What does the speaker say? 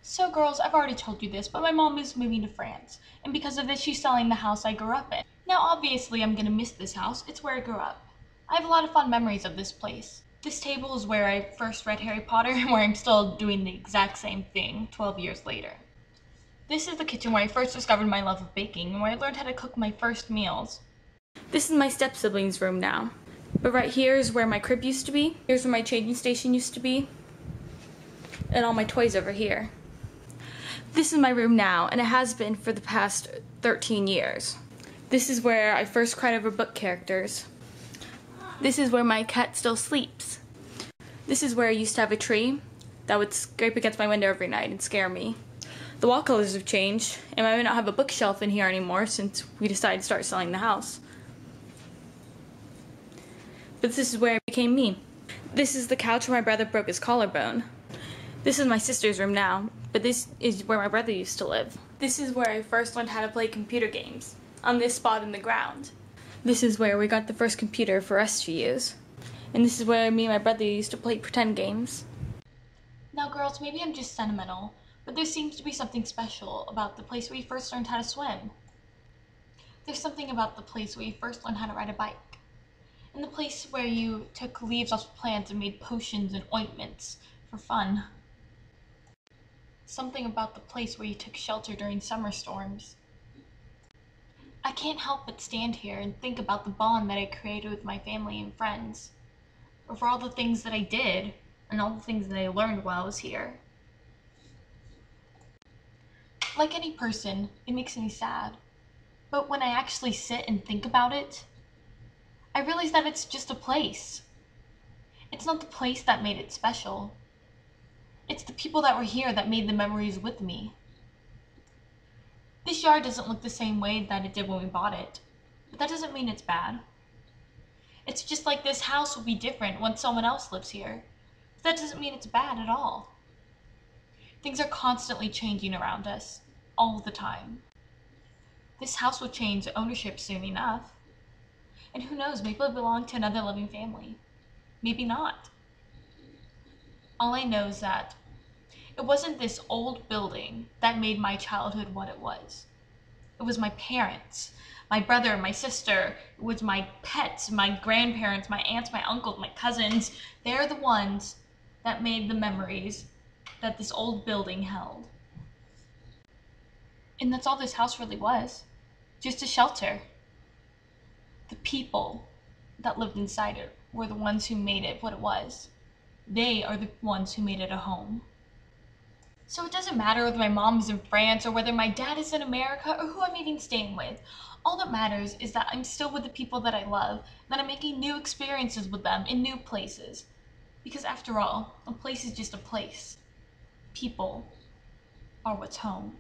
So girls, I've already told you this, but my mom is moving to France, and because of this she's selling the house I grew up in. Now obviously I'm gonna miss this house, it's where I grew up. I have a lot of fond memories of this place. This table is where I first read Harry Potter and where I'm still doing the exact same thing 12 years later. This is the kitchen where I first discovered my love of baking and where I learned how to cook my first meals. This is my step-siblings' room now. But right here is where my crib used to be. Here's where my changing station used to be. And all my toys over here. This is my room now, and it has been for the past 13 years. This is where I first cried over book characters. This is where my cat still sleeps. This is where I used to have a tree that would scrape against my window every night and scare me. The wall colors have changed, and I may not have a bookshelf in here anymore since we decided to start selling the house. But this is where I became me. This is the couch where my brother broke his collarbone. This is my sister's room now, but this is where my brother used to live. This is where I first learned how to play computer games, on this spot in the ground. This is where we got the first computer for us to use. And this is where me and my brother used to play pretend games. Now girls, maybe I'm just sentimental, but there seems to be something special about the place where you first learned how to swim. There's something about the place where you first learned how to ride a bike. And the place where you took leaves off plants and made potions and ointments for fun. Something about the place where you took shelter during summer storms. I can't help but stand here and think about the bond that I created with my family and friends, or for all the things that I did and all the things that I learned while I was here. Like any person, it makes me sad, but when I actually sit and think about it, I realize that it's just a place. It's not the place that made it special. It's the people that were here that made the memories with me. This yard doesn't look the same way that it did when we bought it, but that doesn't mean it's bad. It's just like this house will be different once someone else lives here, but that doesn't mean it's bad at all. Things are constantly changing around us, all the time. This house will change ownership soon enough. And who knows, maybe it'll belong to another living family. Maybe not. All I know is that it wasn't this old building that made my childhood what it was. It was my parents, my brother, my sister, it was my pets, my grandparents, my aunts, my uncles, my cousins. They're the ones that made the memories that this old building held. And that's all this house really was, just a shelter. The people that lived inside it were the ones who made it what it was. They are the ones who made it a home. So it doesn't matter whether my mom is in France or whether my dad is in America or who I'm even staying with. All that matters is that I'm still with the people that I love, that I'm making new experiences with them in new places. Because after all, a place is just a place. People are what's home.